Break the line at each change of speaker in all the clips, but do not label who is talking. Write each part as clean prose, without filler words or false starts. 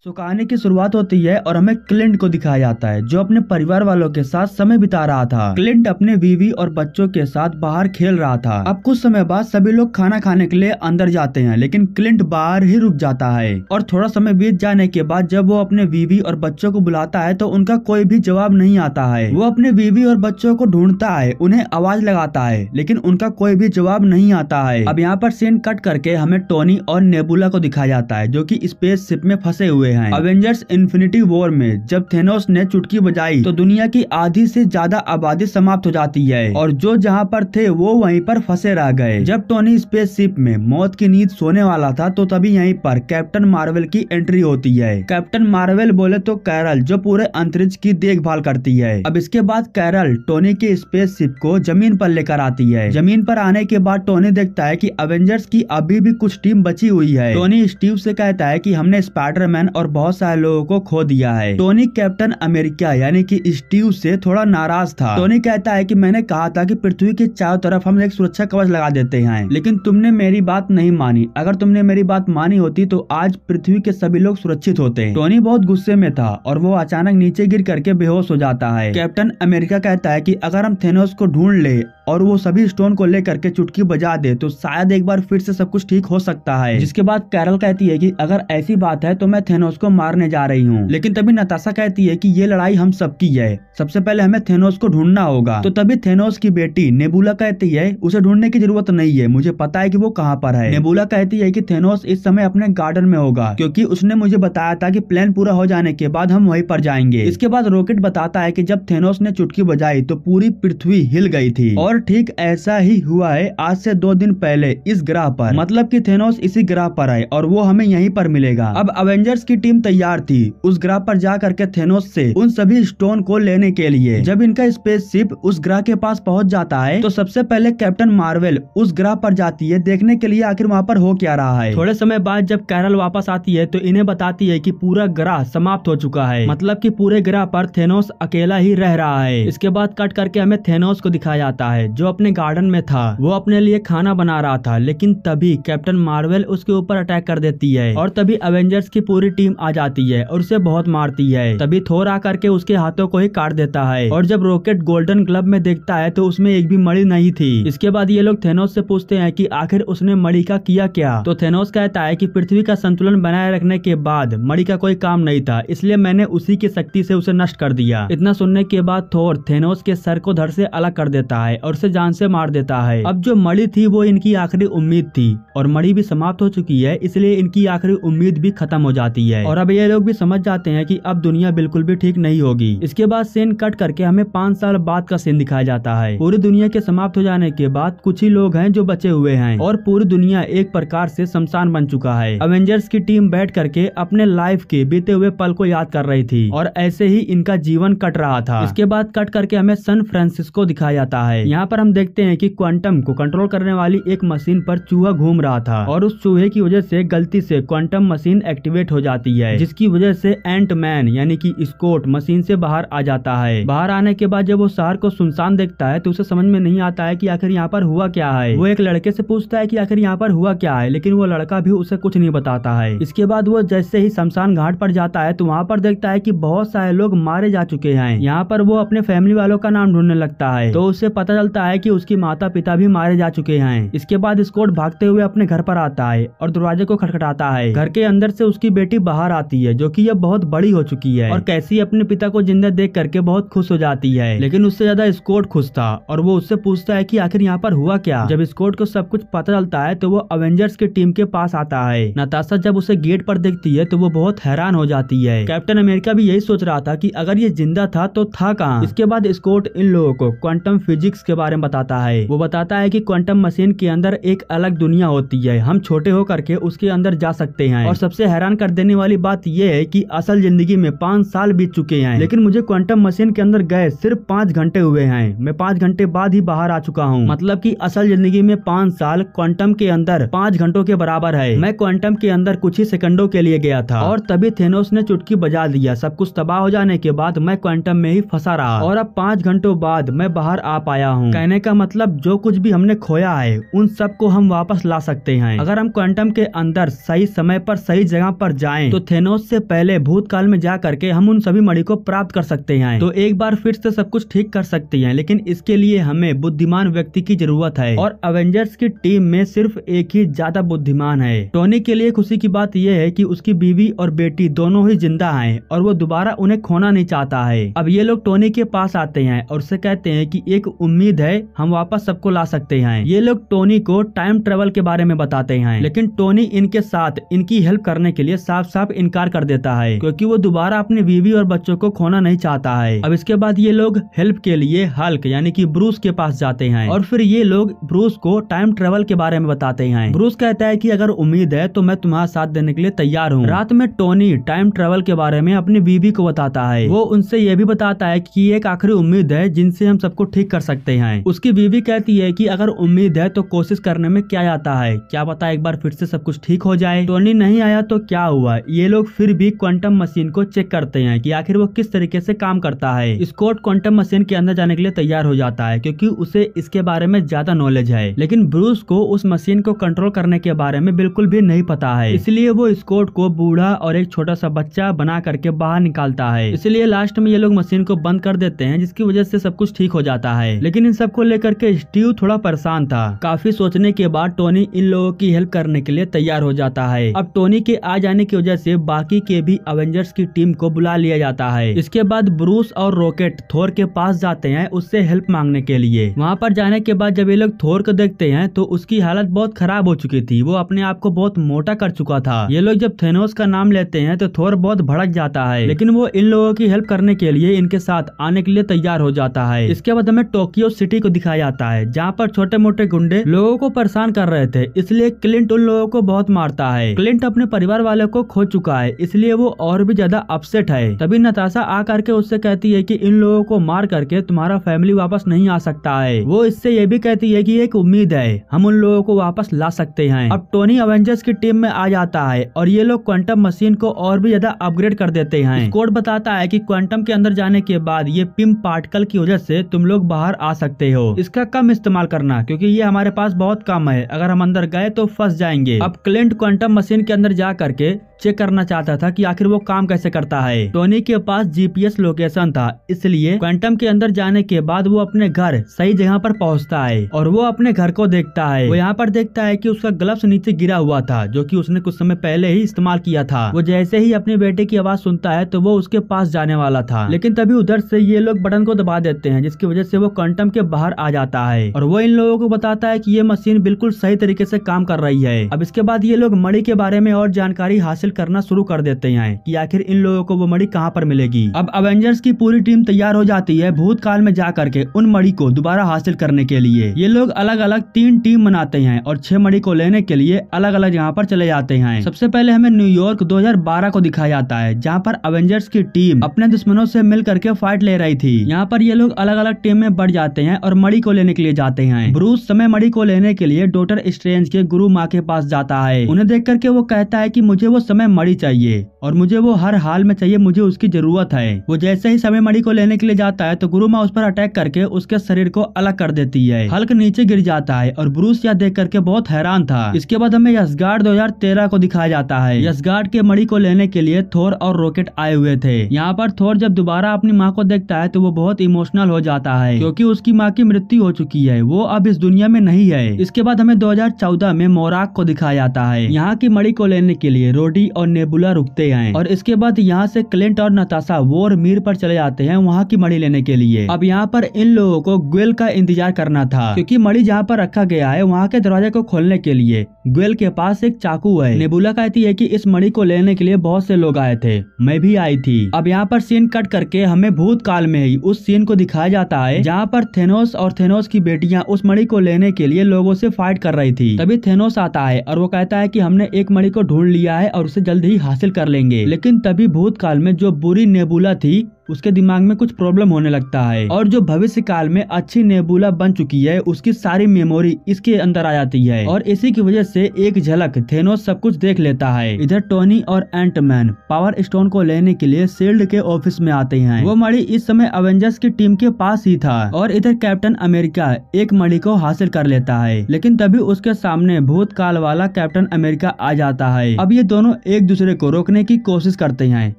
कहानी की शुरुआत होती है और हमें क्लिंट को दिखाया जाता है जो अपने परिवार वालों के साथ समय बिता रहा था। क्लिंट अपने बीवी और बच्चों के साथ बाहर खेल रहा था। अब कुछ समय बाद सभी लोग खाना खाने के लिए अंदर जाते हैं, लेकिन क्लिंट बाहर ही रुक जाता है और थोड़ा समय बीत जाने के बाद जब वो अपने बीवी और बच्चों को बुलाता है तो उनका कोई भी जवाब नहीं आता है। वो अपने बीवी और बच्चों को ढूंढता है, उन्हें आवाज लगाता है, लेकिन उनका कोई भी जवाब नहीं आता है। अब यहाँ पर सीन कट करके हमें टोनी और नेबुला को दिखाया जाता है जो कि स्पेसशिप में फंसे हुए हैं। अवेंजर्स इन्फिनिटी वॉर में जब थेनोस ने चुटकी बजाई तो दुनिया की आधी से ज्यादा आबादी समाप्त हो जाती है और जो जहाँ पर थे वो वहीं पर फंसे रह गए। जब टोनी स्पेसशिप में मौत की नींद सोने वाला था तो तभी यहीं पर कैप्टन मार्वल की एंट्री होती है। कैप्टन मार्वल बोले तो कैरल, जो पूरे अंतरिक्ष की देखभाल करती है। अब इसके बाद कैरल टोनी के स्पेसशिप को जमीन पर लेकर आती है। जमीन पर आने के बाद टोनी देखता है कि अवेंजर्स की अभी भी कुछ टीम बची हुई है। टोनी स्टीव से कहता है कि हमने स्पाइडरमैन और बहुत सारे लोगों को खो दिया है। टोनी कैप्टन अमेरिका यानी कि स्टीव से थोड़ा नाराज था। टोनी कहता है कि मैंने कहा था कि पृथ्वी के चारों तरफ हम एक सुरक्षा कवच लगा देते हैं, लेकिन तुमने मेरी बात नहीं मानी। अगर तुमने मेरी बात मानी होती तो आज पृथ्वी के सभी लोग सुरक्षित होते। टोनी बहुत गुस्से में था और वो अचानक नीचे गिर करके बेहोश हो जाता है। कैप्टन अमेरिका कहता है कि अगर हम थेनोस को ढूंढ ले और वो सभी स्टोन को लेकर के चुटकी बजा दे तो शायद एक बार फिर से सब कुछ ठीक हो सकता है। जिसके बाद कैरल कहती है कि अगर ऐसी बात है तो मैं थेनोस को मारने जा रही हूँ। लेकिन तभी नताशा कहती है कि ये लड़ाई हम सबकी है, सबसे पहले हमें थेनोस को ढूंढना होगा। तो तभी थेनोस की बेटी नेबुला कहती है उसे ढूंढने की जरूरत नहीं है, मुझे पता है कि वो कहाँ पर है। नेबुला कहती है कि थेनोस इस समय अपने गार्डन में होगा क्योंकि उसने मुझे बताया था कि प्लान पूरा हो जाने के बाद हम वहीं पर जाएंगे। इसके बाद रॉकेट बताता है कि जब थेनोस ने चुटकी बजाई तो पूरी पृथ्वी हिल गई थी और ठीक ऐसा ही हुआ है आज से 2 दिन पहले इस ग्रह पर। मतलब कि थेनोस इसी ग्रह पर है और वो हमें यहीं पर मिलेगा। अब अवेंजर्स की टीम तैयार थी उस ग्रह पर जा करके थेनोस से उन सभी स्टोन को लेने के लिए। जब इनका स्पेसशिप उस ग्रह के पास पहुंच जाता है तो सबसे पहले कैप्टन मार्वल उस ग्रह पर जाती है देखने के लिए आखिर वहाँ पर हो क्या रहा है। थोड़े समय बाद जब कैरल वापस आती है तो इन्हें बताती है कि पूरा ग्रह समाप्त हो चुका है, मतलब कि पूरे ग्रह पर थेनोस अकेला ही रह रहा है। इसके बाद कट करके हमें थेनोस को दिखाया जाता है जो अपने गार्डन में था। वो अपने लिए खाना बना रहा था, लेकिन तभी कैप्टन मार्वल उसके ऊपर अटैक कर देती है और तभी अवेंजर्स की पूरी टीम आ जाती है और उसे बहुत मारती है। तभी थोर आकर के उसके हाथों को ही काट देता है और जब रॉकेट गोल्डन ग्लव में देखता है तो उसमें एक भी मणि नहीं थी। इसके बाद ये लोग थेनोस से पूछते हैं कि आखिर उसने मणि का किया क्या। तो थेनोस कहता है कि पृथ्वी का संतुलन बनाए रखने के बाद मणि का कोई काम नहीं था, इसलिए मैंने उसी की शक्ति से उसे नष्ट कर दिया। इतना सुनने के बाद थोर थेनोस के सर को धड़ से अलग कर देता है और उसे जान से मार देता है। अब जो मणि थी वो इनकी आखिरी उम्मीद थी और मणि भी समाप्त हो चुकी है, इसलिए इनकी आखिरी उम्मीद भी खत्म हो जाती है और अब ये लोग भी समझ जाते हैं कि अब दुनिया बिल्कुल भी ठीक नहीं होगी। इसके बाद सीन कट करके हमें 5 साल बाद का सीन दिखाया जाता है। पूरी दुनिया के समाप्त हो जाने के बाद कुछ ही लोग हैं जो बचे हुए हैं और पूरी दुनिया एक प्रकार से शमशान बन चुका है। अवेंजर्स की टीम बैठ करके अपने लाइफ के बीते हुए पल को याद कर रही थी और ऐसे ही इनका जीवन कट रहा था। इसके बाद कट करके हमें सैन फ्रांसिस्को दिखाया जाता है। यहाँ पर हम देखते हैं कि क्वांटम को कंट्रोल करने वाली एक मशीन पर चूहा घूम रहा था और उस चूहे की वजह से गलती से क्वांटम मशीन एक्टिवेट हो जाती है, जिसकी वजह से एंट मैन यानी कि स्कॉट मशीन से बाहर आ जाता है। बाहर आने के बाद जब वो शहर को सुनसान देखता है तो उसे समझ में नहीं आता है कि आखिर यहाँ पर हुआ क्या है। वो एक लड़के से पूछता है कि आखिर यहाँ पर हुआ क्या है, लेकिन वो लड़का भी उसे कुछ नहीं बताता है। इसके बाद वो जैसे ही शमशान घाट पर जाता है तो वहाँ पर देखता है कि बहुत सारे लोग मारे जा चुके हैं। यहाँ पर वो अपने फैमिली वालों का नाम ढूंढने लगता है तो उसे पता चलता है कि उसकी माता पिता भी मारे जा चुके हैं। इसके बाद स्कॉट भागते हुए अपने घर पर आता है और दरवाजे को खटखटाता है। घर के अंदर से उसकी बेटी बाहर आती है जो कि अब बहुत बड़ी हो चुकी है और कैसी अपने पिता को जिंदा देख करके बहुत खुश हो जाती है, लेकिन उससे ज्यादा स्कॉट खुश था और वो उससे पूछता है कि आखिर यहाँ पर हुआ क्या। जब स्कॉट को सब कुछ पता चलता है तो वो अवेंजर्स की टीम के पास आता है। नताशा जब उसे गेट पर देखती है तो वो बहुत हैरान हो जाती है। कैप्टन अमेरिका भी यही सोच रहा था कि अगर ये जिंदा था तो था कहाँ। इसके बाद स्कॉट इन लोगों को क्वांटम फिजिक्स के बारे में बताता है। वो बताता है कि क्वांटम मशीन के अंदर एक अलग दुनिया होती है, हम छोटे होकर के उसके अंदर जा सकते हैं और सबसे हैरान कर देने वाली बात यह है कि असल जिंदगी में 5 साल बीत चुके हैं, लेकिन मुझे क्वांटम मशीन के अंदर गए सिर्फ 5 घंटे हुए हैं। मैं 5 घंटे बाद ही बाहर आ चुका हूँ, मतलब कि असल जिंदगी में 5 साल क्वांटम के अंदर 5 घंटों के बराबर है। मैं क्वांटम के अंदर कुछ ही सेकंडों के लिए गया था और तभी थेनोस ने चुटकी बजा दिया। सब कुछ तबाह हो जाने के बाद मैं क्वांटम में ही फंसा रहा और अब 5 घंटों बाद मैं बाहर आ पाया हूँ। कहने का मतलब जो कुछ भी हमने खोया है उन सब को हम वापस ला सकते हैं अगर हम क्वांटम के अंदर सही समय पर सही जगह पर जाएं चाहें तो थेनोस से पहले भूतकाल में जा करके हम उन सभी मणि को प्राप्त कर सकते हैं, तो एक बार फिर से सब कुछ ठीक कर सकते हैं। लेकिन इसके लिए हमें बुद्धिमान व्यक्ति की जरूरत है और अवेंजर्स की टीम में सिर्फ एक ही ज्यादा बुद्धिमान है। टोनी के लिए खुशी की बात यह है कि उसकी बीवी और बेटी दोनों ही जिंदा हैं और वो दोबारा उन्हें खोना नहीं चाहता है। अब ये लोग टोनी के पास आते हैं और उसे कहते हैं कि एक उम्मीद है, हम वापस सबको ला सकते हैं। ये लोग टोनी को टाइम ट्रेवल के बारे में बताते हैं, लेकिन टोनी इनके साथ इनकी हेल्प करने के लिए साफ साफ इनकार कर देता है, क्योंकि वो दोबारा अपनी बीवी और बच्चों को खोना नहीं चाहता है। अब इसके बाद ये लोग हेल्प के लिए हल्क यानी कि ब्रूस के पास जाते हैं और फिर ये लोग ब्रूस को टाइम ट्रेवल के बारे में बताते हैं। ब्रूस कहता है कि अगर उम्मीद है तो मैं तुम्हारा साथ देने के लिए तैयार हूँ। रात में टोनी टाइम ट्रेवल के बारे में अपनी बीवी को बताता है। वो उनसे ये भी बताता है कि एक आखिरी उम्मीद है जिनसे हम सबको ठीक कर सकते हैं। उसकी बीवी कहती है कि अगर उम्मीद है तो कोशिश करने में क्या जाता है, क्या पता एक बार फिर से सब कुछ ठीक हो जाए। टोनी नहीं आया तो क्या हुआ, ये लोग फिर भी क्वांटम मशीन को चेक करते हैं कि आखिर वो किस तरीके से काम करता है। स्कॉट क्वांटम मशीन के अंदर जाने के लिए तैयार हो जाता है क्योंकि उसे इसके बारे में ज्यादा नॉलेज है, लेकिन ब्रूस को उस मशीन को कंट्रोल करने के बारे में बिल्कुल भी नहीं पता है। इसलिए वो स्कॉट को बूढ़ा और एक छोटा सा बच्चा बना करके बाहर निकालता है। इसलिए लास्ट में ये लोग मशीन को बंद कर देते हैं, जिसकी वजह से सब कुछ ठीक हो जाता है। लेकिन इन सबको लेकर के स्टीव थोड़ा परेशान था। काफी सोचने के बाद टोनी इन लोगों की हेल्प करने के लिए तैयार हो जाता है। अब टोनी के आ जाने की वजह से बाकी के भी अवेंजर्स की टीम को बुला लिया जाता है। इसके बाद ब्रूस और रॉकेट थोर के पास जाते हैं उससे हेल्प मांगने के लिए। वहाँ पर जाने के बाद जब ये लोग थोर को देखते हैं तो उसकी हालत बहुत खराब हो चुकी थी, वो अपने आप को बहुत मोटा कर चुका था। ये लोग जब थेनोस का नाम लेते हैं तो थोर बहुत भड़क जाता है, लेकिन वो इन लोगों की हेल्प करने के लिए इनके साथ आने के लिए तैयार हो जाता है। इसके बाद हमें टोक्यो सिटी को दिखाया जाता है, जहाँ पर छोटे मोटे गुंडे लोगों को परेशान कर रहे थे, इसलिए क्लिंट उन लोगों को बहुत मारता है। क्लिंट अपने परिवार वालों को खो चुका है, इसलिए वो और भी ज्यादा अपसेट है। तभी नताशा आ करके उससे कहती है कि इन लोगों को मार करके तुम्हारा फैमिली वापस नहीं आ सकता है। वो इससे ये भी कहती है कि एक उम्मीद है, हम उन लोगों को वापस ला सकते हैं। अब टोनी अवेंजर्स की टीम में आ जाता है और ये लोग क्वांटम मशीन को और भी ज्यादा अपग्रेड कर देते हैं। स्कॉट बताता है कि क्वांटम के अंदर जाने के बाद ये पिम पार्टिकल की वजह से तुम लोग बाहर आ सकते हो, इसका कम इस्तेमाल करना क्योंकि ये हमारे पास बहुत कम है, अगर हम अंदर गए तो फंस जाएंगे। अब क्लिंट क्वांटम मशीन के अंदर जा करके चेक करना चाहता था कि आखिर वो काम कैसे करता है। टोनी के पास जीपीएस लोकेशन था, इसलिए क्वांटम के अंदर जाने के बाद वो अपने घर सही जगह पर पहुंचता है और वो अपने घर को देखता है। वो यहाँ पर देखता है कि उसका ग्लव्स नीचे गिरा हुआ था, जो कि उसने कुछ समय पहले ही इस्तेमाल किया था। वो जैसे ही अपने बेटे की आवाज सुनता है तो वो उसके पास जाने वाला था, लेकिन तभी उधर से ये लोग बटन को दबा देते हैं, जिसकी वजह से वो क्वांटम के बाहर आ जाता है और वो इन लोगों को बताता है कि ये मशीन बिल्कुल सही तरीके से काम कर रही है। अब इसके बाद ये लोग मणि के बारे में और जानकारी हासिल करना शुरू कर देते हैं कि आखिर इन लोगों को वो मणि कहाँ पर मिलेगी। अब अवेंजर्स की पूरी टीम तैयार हो जाती है भूतकाल में जा करके उन मणि को दोबारा हासिल करने के लिए। ये लोग अलग अलग 3 टीम बनाते हैं और 6 मणि को लेने के लिए अलग अलग जगह पर चले जाते हैं। सबसे पहले हमें न्यूयॉर्क 2012 को दिखाया जाता है, जहाँ पर अवेंजर्स की टीम अपने दुश्मनों से मिल करके फाइट ले रही थी। यहाँ पर ये लोग अलग अलग टीम में बढ़ जाते हैं और मणि को लेने के लिए जाते हैं। ब्रूस समय मणि को लेने के लिए डॉक्टर स्ट्रेंज के गुरु माँ के पास जाता है। उन्हें देख करके वो कहता है कि मुझे वो समय मणि चाहिए और मुझे वो हर हाल में चाहिए, मुझे उसकी जरूरत है। वो जैसे ही समय मणि को लेने के लिए जाता है तो गुरु माँ उस पर अटैक करके उसके शरीर को अलग कर देती है। हल्क नीचे गिर जाता है और ब्रूस यह देख करके बहुत हैरान था। इसके बाद हमें यसगार्ड 2013 को दिखाया जाता है। यसगार्ड के मणि को लेने के लिए थोर और रॉकेट आए हुए थे। यहाँ पर थोर जब दोबारा अपनी माँ को देखता है तो वो बहुत इमोशनल हो जाता है, क्योंकि उसकी माँ की मृत्यु हो चुकी है, वो अब इस दुनिया में नहीं है। इसके बाद हमें 2014 में मोराक को दिखाया जाता है। यहाँ की मणि को लेने के लिए रोडी और नेबुला रुकते हैं और इसके बाद यहाँ से क्लिंट और नताशा वोर मीर पर चले जाते हैं वहाँ की मणि लेने के लिए। अब यहाँ पर इन लोगों को ग्वेल का इंतजार करना था, क्योंकि मणि जहाँ पर रखा गया है वहाँ के दरवाजे को खोलने के लिए ग्वेल के पास एक चाकू है। नेबुला कहती है कि इस मणि को लेने के लिए बहुत से लोग आए थे, मैं भी आई थी। अब यहाँ पर सीन कट करके हमें भूतकाल में ही उस सीन को दिखाया जाता है जहाँ पर थेनोस और थेनोस की बेटियां उस मणि को लेने के लिए लोगों से फाइट कर रही थी। तभी थेनोस आता है और वो कहता है कि हमने एक मणि को ढूंढ लिया है और उसे जल्द ही हासिल कर लेंगे। लेकिन तभी भूतकाल में जो बुरी नेबुला थी उसके दिमाग में कुछ प्रॉब्लम होने लगता है और जो भविष्य काल में अच्छी नेबुला बन चुकी है उसकी सारी मेमोरी इसके अंदर आ जाती है और इसी की वजह से एक झलक थेनोस सब कुछ देख लेता है। इधर टोनी और एंटमैन पावर स्टोन को लेने के लिए शील्ड के ऑफिस में आते हैं। वो मणि इस समय अवेंजर्स की टीम के पास ही था और इधर कैप्टन अमेरिका एक मणि को हासिल कर लेता है, लेकिन तभी उसके सामने भूतकाल वाला कैप्टन अमेरिका आ जाता है। अब ये दोनों एक दूसरे को रोकने की कोशिश करते हैं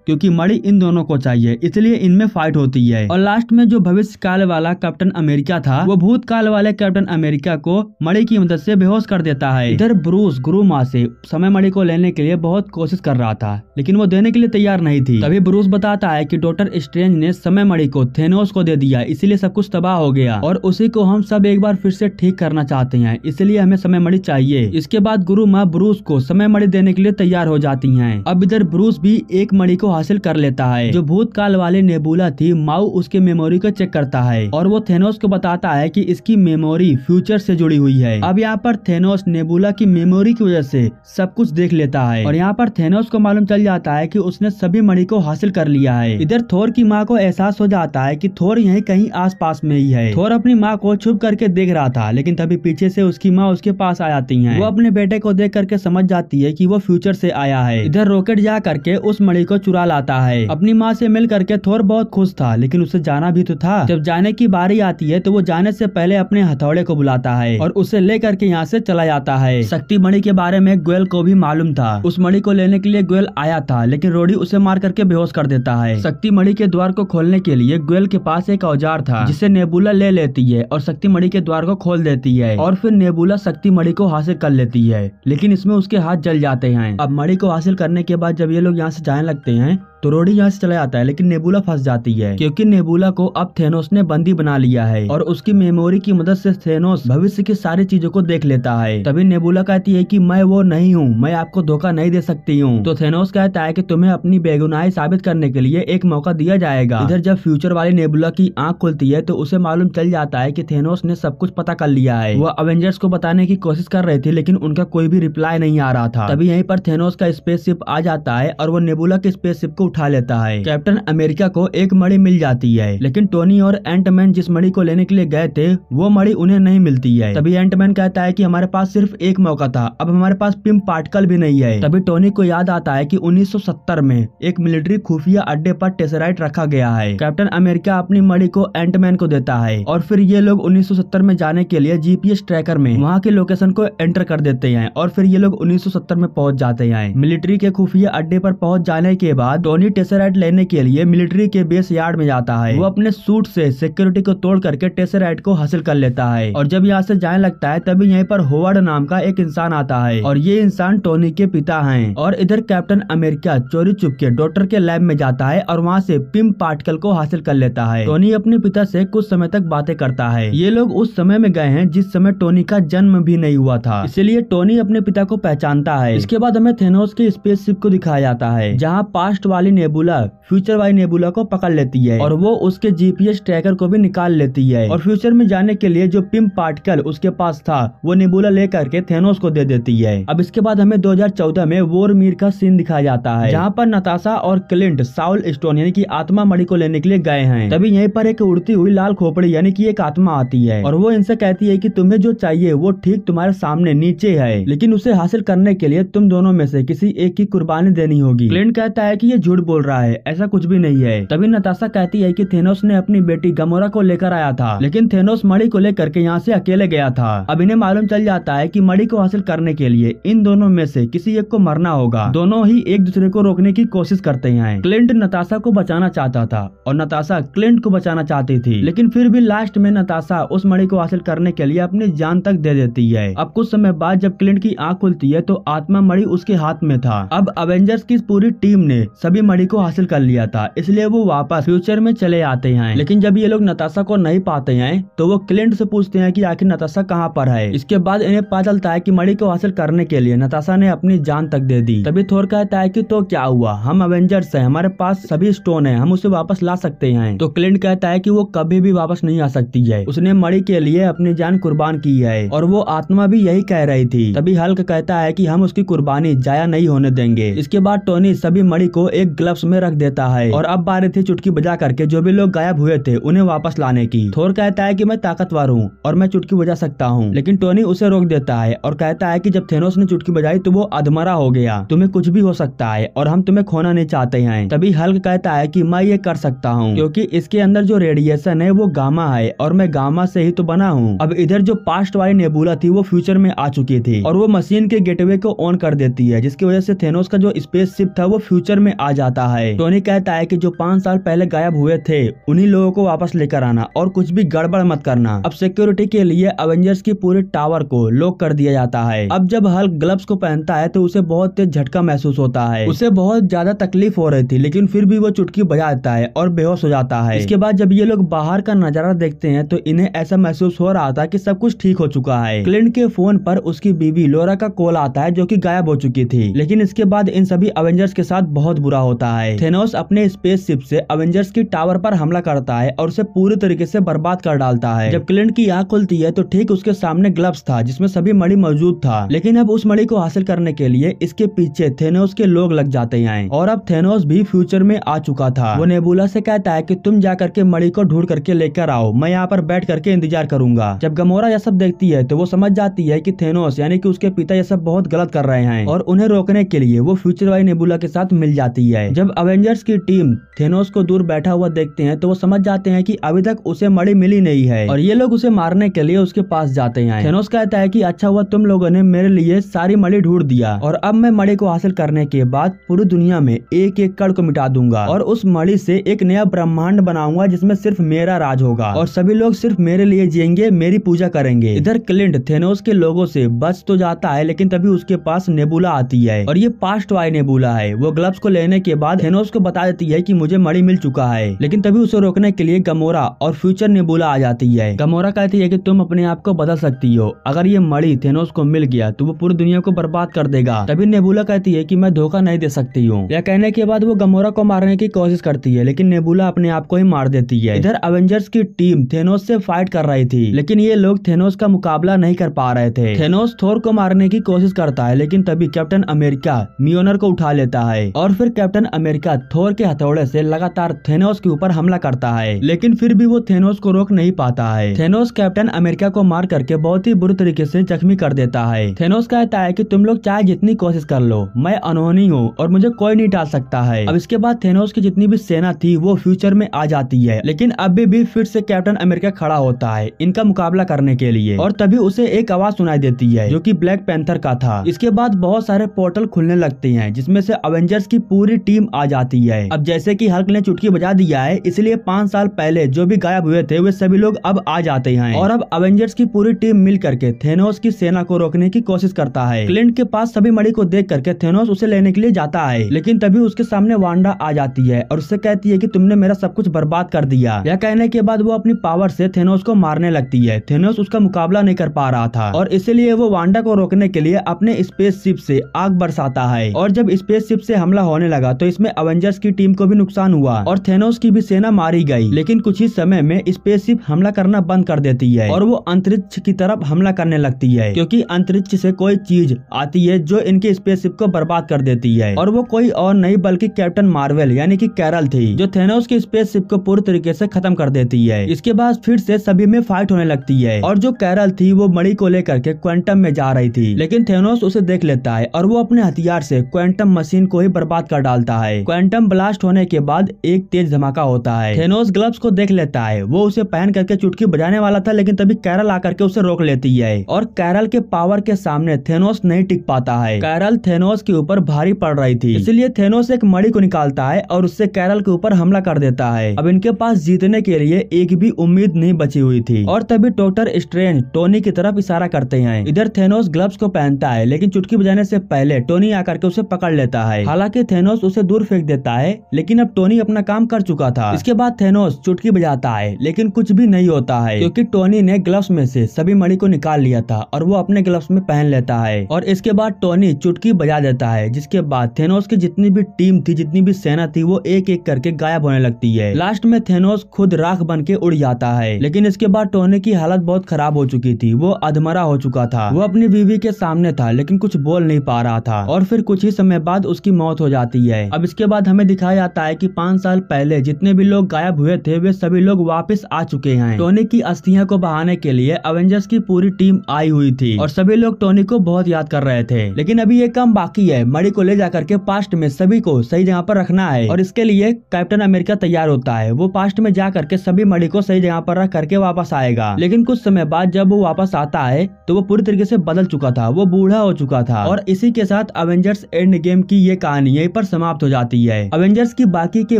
क्योंकि मणि इन दोनों को चाहिए, इसलिए इनमें फाइट होती है और लास्ट में जो भविष्य काल वाला कैप्टन अमेरिका था वो भूतकाल वाले कैप्टन अमेरिका को मणि की मदद से बेहोश कर देता है। इधर ब्रूस गुरु माँ से समय मणि को लेने के लिए बहुत कोशिश कर रहा था लेकिन वो देने के लिए तैयार नहीं थी। तभी ब्रूस बताता है कि डॉक्टर स्ट्रेंज ने समय मणि को थेनोस को दे दिया, इसीलिए सब कुछ तबाह हो गया और उसी को हम सब एक बार फिर से ठीक करना चाहते हैं, इसलिए हमें समय मणि चाहिए। इसके बाद गुरु माँ ब्रूस को समय मणि देने के लिए तैयार हो जाती हैं। अब इधर ब्रूस भी एक मणि को हासिल कर लेता है। जो भूतकाल वाली नेबुला थी, माउ उसके मेमोरी को चेक करता है और वो थेनोस को बताता है कि इसकी मेमोरी फ्यूचर से जुड़ी हुई है। अब यहाँ पर थेनोस नेबुला की मेमोरी की वजह से सब कुछ देख लेता है और यहाँ पर थेनोस को मालूम चल जाता है कि उसने सभी मणि को हासिल कर लिया है। इधर थोर की माँ को एहसास हो जाता है कि थोर यहीं कहीं आसपास में ही है। थोर अपनी माँ को छुप करके देख रहा था लेकिन तभी पीछे से उसकी माँ उसके पास आ जाती है। वो अपने बेटे को देख करके समझ जाती है कि वो फ्यूचर से आया है। इधर रॉकेट जा करके उस मणि को चुरा लाता है। अपनी माँ से मिल करके थोर बहुत खुश था लेकिन उसे जाना भी तो था। जब जाने की बारी आती है तो वो जाने से पहले अपने हथौड़े को बुलाता है और उसे ले करके यहाँ से चला जाता है। शक्ति मणि के बारे में ग्वेल को भी मालूम था। उस मणि को लेने के लिए ग्वेल आया था लेकिन रोडी उसे मार करके बेहोश कर देता है। शक्ति मणि के द्वार को खोलने के लिए ग्वेल के पास एक औजार था जिसे नेबुला ले लेती है और शक्ति मणि के द्वार को खोल देती है और फिर नेबुला शक्ति मणि को हासिल कर लेती है, लेकिन इसमें उसके हाथ जल जाते हैं। अब मणि को हासिल करने के बाद जब ये लोग यहाँ से जाने लगते हैं तो रोडी यहाँ से चला जाता है लेकिन नेबुला फंस जाती है क्योंकि नेबुला को अब थेनोस ने बंदी बना लिया है और उसकी मेमोरी की मदद से थेनोस भविष्य की सारी चीजों को देख लेता है। तभी नेबुला कहती है कि मैं वो नहीं हूँ, मैं आपको धोखा नहीं दे सकती हूँ। तो थेनोस कहता है कि तुम्हें अपनी बेगुनाही साबित करने के लिए एक मौका दिया जाएगा। इधर जब फ्यूचर वाली नेबुला की आंख खुलती है तो उसे मालूम चल जाता है कि थेनोस ने सब कुछ पता कर लिया है। वो अवेंजर्स को बताने की कोशिश कर रहे थे लेकिन उनका कोई भी रिप्लाई नहीं आ रहा था। तभी यहीं पर थेनोस का स्पेसशिप आ जाता है और वो नेबुला के स्पेसशिप को उठा लेता है। कैप्टन अमेरिका को एक मणि मिल जाती है लेकिन टोनी और एंटमैन जिस मणि को लेने के लिए गए थे वो मणि उन्हें नहीं मिलती है। तभी एंटमैन कहता है कि हमारे पास सिर्फ एक मौका था, अब हमारे पास पिम पार्टिकल भी नहीं है। तभी टोनी को याद आता है कि 1970 में एक मिलिट्री खुफिया अड्डे पर टेसराइट रखा गया है। कैप्टन अमेरिका अपनी मणि को एंटमैन को देता है और फिर ये लोग 1970 में जाने के लिए जीपीएस ट्रैकर में वहाँ के लोकेशन को एंटर कर देते हैं और फिर ये लोग 1970 में पहुँच जाते हैं। मिलिट्री के खुफिया अड्डे पर पहुँच जाने के बाद टोनी टेसराइट लेने के लिए मिलिट्री के बेस यार्ड में जाता है। वो अपने सूट से सिक्योरिटी को तोड़ करके टेसराइट को हासिल कर लेता है और जब यहाँ से जाने लगता है तभी यहीं पर होवर्ड नाम का एक इंसान आता है और ये इंसान टोनी के पिता हैं। और इधर कैप्टन अमेरिका चोरी चुपके डॉक्टर के लैब में जाता है और वहाँ से पिम पार्टिकल को हासिल कर लेता है। टोनी अपने पिता से कुछ समय तक बातें करता है। ये लोग उस समय में गए हैं जिस समय टोनी का जन्म भी नहीं हुआ था, इसीलिए टोनी अपने पिता को पहचानता है। इसके बाद हमें थेनोस के स्पेसशिप को दिखाया जाता है जहाँ पास्ट वाली नेबुला फ्यूचर वाली नेबुला को पकड़ लेती है और वो उसके जीपीएस ट्रैकर को भी निकाल लेती है और फ्यूचर में जाने के लिए जो पिम पार्टिकल उसके पास था वो नेबुला लेकर के थेनोस को दे देती है। अब इसके बाद हमें 2014 में वॉरमीर का सीन दिखाया जाता है जहाँ पर नताशा और क्लिंट साउल स्टोन यानी कि आत्मा मणि को लेने के लिए गए हैं। तभी यहीं पर एक उड़ती हुई लाल खोपड़ी यानी कि एक आत्मा आती है और वो इनसे कहती है कि तुम्हें जो चाहिए वो ठीक तुम्हारे सामने नीचे है, लेकिन उसे हासिल करने के लिए तुम दोनों में से किसी एक की कुर्बानी देनी होगी। क्लिंट कहता है कि ये झूठ बोल रहा है, ऐसा कुछ भी नहीं है। तभी नताशा कहती है कि थेनोस ने अपनी बेटी गमोरा को लेकर आया था लेकिन थेनोस मणि को लेकर के यहाँ से अकेले गया था। अब इन्हें मालूम चल जाता है कि मणि को हासिल करने के लिए इन दोनों में से किसी एक को मरना होगा। दोनों ही एक दूसरे को रोकने की कोशिश करते हैं। क्लिंट नताशा को बचाना चाहता था और नताशा क्लिंट को बचाना चाहती थी, लेकिन फिर भी लास्ट में नताशा उस मणि को हासिल करने के लिए अपनी जान तक दे देती है। अब कुछ समय बाद जब क्लिंट की आंख खुलती है तो आत्मा मणि उसके हाथ में था। अब अवेंजर्स की पूरी टीम ने सभी मणि को हासिल कर लिया था, इसलिए वो वापस फ्यूचर में चले आते हैं। लेकिन जब ये लोग नताशा को नहीं पाते हैं तो वो क्लिंट से पूछते हैं कि आखिर नताशा कहाँ पर है। इसके बाद इन्हें पता चलता है कि मणि को हासिल करने के लिए नताशा ने अपनी जान तक दे दी। तभी थोर कहता है कि तो क्या हुआ, हम अवेंजर्स हैं, हमारे पास सभी स्टोन है, हम उसे वापस ला सकते हैं। तो क्लिंट कहता है कि वो कभी भी वापस नहीं आ सकती है, उसने मणि के लिए अपनी जान कुर्बान की है और वो आत्मा भी यही कह रही थी। तभी हल्क कहता है कि हम उसकी कुर्बानी जाया नहीं होने देंगे। इसके बाद टोनी सभी मणि को एक ग्लव्स में रख देता है और अब बारी थी चुटकी बजा करके जो भी लोग गायब हुए थे उन्हें वापस लाने की। थोर कहता है कि मैं ताकतवर हूँ और मैं चुटकी बजा सकता हूँ, लेकिन टोनी उसे रोक देता है और कहता है कि जब थेनोस ने चुटकी बजाई तो वो अधमरा हो गया, तुम्हें कुछ भी हो सकता है और हम तुम्हें खोना नहीं चाहते हैं। तभी हल्क कहता है कि मैं ये कर सकता हूँ क्योंकि इसके अंदर जो रेडिएशन है वो गामा है और मैं गामा से ही तो बना हूँ। अब इधर जो पास्ट वाली नेबुला थी वो फ्यूचर में आ चुकी थी और वो मशीन के गेटवे को ऑन कर देती है, जिसकी वजह से थेनोस का जो स्पेस शिप था वो फ्यूचर में आ जाता है। टोनी कहता है कि जो 5 साल पहले गायब हुए थे उन्हीं लोगों को वापस लेकर आना और कुछ भी गड़बड़ मत करना। अब सिक्योरिटी के लिए अवेंजर्स की पूरी टावर को लॉक कर दिया जाता है। अब जब हल्क ग्लव्स को पहनता है तो उसे बहुत तेज झटका महसूस होता है, उसे बहुत ज्यादा तकलीफ हो रही थी, लेकिन फिर भी वो चुटकी बजा देता है और बेहोश हो जाता है। इसके बाद जब ये लोग बाहर का नजारा देखते हैं तो इन्हें ऐसा महसूस हो रहा था कि सब कुछ ठीक हो चुका है। क्लिंट के फोन पर उसकी बीवी लोरा का कॉल आता है जो कि गायब हो चुकी थी, लेकिन इसके बाद इन सभी अवेंजर्स के साथ बहुत बुरा होता है। थेनोस अपने स्पेस शिप से अवेंजर्स की टावर पर हमला करता है और उसे पूरी तरीके से बर्बाद कर डालता है। जब क्लिंट की आंख खुलती है तो ठीक उसके सामने ग्लव्स था जिसमें सभी मणि मौजूद था, लेकिन अब उस मणि को हासिल करने के लिए इसके पीछे थेनोस के लोग लग जाते हैं और अब थेनोस भी फ्यूचर में आ चुका था। वो नेबुला से कहता है कि तुम जा करके मणि को ढूंढ करके लेकर आओ, मैं यहाँ पर बैठ करके इंतजार करूंगा। जब गमोरा यह सब देखती है तो वो समझ जाती है कि थेनोस यानी कि उसके पिता यह सब बहुत गलत कर रहे हैं और उन्हें रोकने के लिए वो फ्यूचर वाली नेबुला के साथ मिल जाती है। जब अवेंजर्स की टीम थेनोस को दूर बैठा हुआ देखते हैं तो वो समझ जाते हैं कि अभी तक उसे मणि मिली नहीं है और ये लोग उसे मारने के लिए उसके पास जाते हैं। थेनोस कहता है कि अच्छा हुआ तुम लोगों ने मेरे लिए सारी मणि ढूंढ दिया और अब मैं मणि को हासिल करने के बाद पूरी दुनिया में एक एक कण को मिटा दूंगा और उस मणि से एक नया ब्रह्मांड बनाऊंगा जिसमें सिर्फ मेरा राज होगा और सभी लोग सिर्फ मेरे लिए जिएंगे, मेरी पूजा करेंगे। इधर क्लिंट थेनोस के लोगों से बच तो जाता है, लेकिन तभी उसके पास नेबुला आती है और ये पास्ट वाली नेबुला है। वो ग्लव्स को लेने के बाद थेनोस को बता देती है कि मुझे मणि मिल चुका है, लेकिन तभी उसे रोकने के लिए गमोरा और फ्यूचर नेबुला आ जाती है। गमोरा कहती है कि तुम अपने आप को बदल सकती हो, अगर ये मणि थेनोस को मिल गया तो वो पूरी दुनिया को बर्बाद कर देगा। तभी नेबुला कहती है कि मैं धोखा नहीं दे सकती हूँ। यह कहने के बाद वो गमोरा को मारने की कोशिश करती है, लेकिन नेबुला अपने आप को ही मार देती है। इधर अवेंजर्स की टीम थेनोस से फाइट कर रही थी, लेकिन ये लोग थेनोस का मुकाबला नहीं कर पा रहे थे। थेनोस थोर को मारने की कोशिश करता है, लेकिन तभी कैप्टन अमेरिका मियोनर को उठा लेता है और फिर कैप्टन अमेरिका थोर के हथौड़े से लगातार थेनोस के ऊपर हमला करता है, लेकिन फिर भी वो थेनोस को रोक नहीं पाता है। थेनोस कैप्टन अमेरिका को मार करके बहुत ही बुरी तरीके से जख्मी कर देता है। थेनोस कहता है कि तुम लोग चाहे जितनी कोशिश कर लो, मैं अनहोनी हूँ और मुझे कोई नहीं डाल सकता है। अब इसके बाद थेनोस की जितनी भी सेना थी वो फ्यूचर में आ जाती है, लेकिन अभी भी फिर से कैप्टन अमेरिका खड़ा होता है इनका मुकाबला करने के लिए और तभी उसे एक आवाज सुनाई देती है जो कि ब्लैक पैंथर का था। इसके बाद बहुत सारे पोर्टल खुलने लगते हैं जिसमें से अवेंजर्स की पूरी टीम आ जाती है। अब जैसे कि हल्क ने चुटकी बजा दिया है, इसलिए 5 साल पहले जो भी गायब हुए थे वे सभी लोग अब आ जाते हैं और अब अवेंजर्स की पूरी टीम मिल करके थेनोस की सेना को रोकने की कोशिश करता है। क्लिंट के पास सभी मणि को देख करके थेनोस उसे लेने के लिए जाता है, लेकिन तभी उसके सामने वांडा आ जाती है और उससे कहती है कि तुमने मेरा सब कुछ बर्बाद कर दिया। यह कहने के बाद वो अपनी पावर से थेनोस को मारने लगती है। थेनोस उसका मुकाबला नहीं कर पा रहा था और इसलिए वो वांडा को रोकने के लिए अपने स्पेस शिप से आग बरसाता है और जब स्पेस शिप से हमला होने लगा तो इसमें अवेंजर्स की टीम को भी नुकसान हुआ और थेनोस की भी सेना मारी गई। लेकिन कुछ ही समय में स्पेस शिप हमला करना बंद कर देती है और वो अंतरिक्ष की तरफ हमला करने लगती है, क्योंकि अंतरिक्ष से कोई चीज आती है जो इनके स्पेस शिप को बर्बाद कर देती है और वो कोई और नहीं बल्कि कैप्टन मार्वल यानी कि कैरल थी, जो थेनोस की स्पेस शिप को पूरी तरीके से खत्म कर देती है। इसके बाद फिर से सभी में फाइट होने लगती है और जो कैरल थी वो मणि को लेकर के क्वांटम में जा रही थी, लेकिन थेनोस उसे देख लेता है और वो अपने हथियार से क्वांटम मशीन को ही बर्बाद कर डालता है। क्वांटम ब्लास्ट होने के बाद एक तेज धमाका होता है। थेनोस ग्लव्स को देख लेता है, वो उसे पहन करके चुटकी बजाने वाला था, लेकिन तभी कैरल आकर के उसे रोक लेती है और कैरल के पावर के सामने थेनोस नहीं टिक पाता है। कैरल थेनोस के ऊपर भारी पड़ रही थी, इसलिए थेनोस एक मणि को निकालता है और उससे कैरल के ऊपर हमला कर देता है। अब इनके पास जीतने के लिए एक भी उम्मीद नहीं बची हुई थी और तभी डॉक्टर स्ट्रेंज टोनी की तरफ इशारा करते हैं। इधर थेनोस ग्लव्स को पहनता है, लेकिन चुटकी बजाने से पहले टोनी आकर के उसे पकड़ लेता है। हालांकि थेनोस उसे दूर फेंक देता है, लेकिन अब टोनी अपना काम कर चुका था। इसके बाद थेनोस चुटकी बजाता है, लेकिन कुछ भी नहीं होता है, क्योंकि टोनी ने ग्लव्स में से सभी मणि को निकाल लिया था और वो अपने ग्लव्स में पहन लेता है और इसके बाद टोनी चुटकी बजा देता है, जिसके बाद थेनोस की जितनी भी टीम थी, जितनी भी सेना थी, वो एक एक करके गायब होने लगती है। लास्ट में थेनोस खुद राख बन के उड़ जाता है, लेकिन इसके बाद टोनी की हालत बहुत खराब हो चुकी थी, वो अधमरा हो चुका था। वो अपनी बीवी के सामने था, लेकिन कुछ बोल नहीं पा रहा था और फिर कुछ ही समय बाद उसकी मौत हो जाती है। है। अब इसके बाद हमें दिखाया जाता है कि 5 साल पहले जितने भी लोग गायब हुए थे वे सभी लोग वापस आ चुके हैं। टोनी की अस्थियां को बहाने के लिए अवेंजर्स की पूरी टीम आई हुई थी और सभी लोग टोनी को बहुत याद कर रहे थे। लेकिन अभी ये काम बाकी है, मणि को ले जाकर के पास्ट में सभी को सही जगह पर रखना है और इसके लिए कैप्टन अमेरिका तैयार होता है। वो पास्ट में जा करके सभी मणि को सही जगह पर रख करके वापस आएगा। लेकिन कुछ समय बाद जब वो वापस आता है तो वो पूरी तरीके से बदल चुका था, वो बूढ़ा हो चुका था। और इसी के साथ अवेंजर्स एंड गेम की ये कहानी यहीं पर समाप्त हो जाती है। अवेंजर्स की बाकी के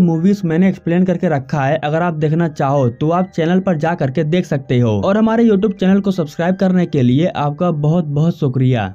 मूवीज मैंने एक्सप्लेन करके रखा है, अगर आप देखना चाहो तो आप चैनल पर जा करके देख सकते हो। और हमारे यूट्यूब चैनल को सब्सक्राइब करने के लिए आपका बहुत बहुत शुक्रिया।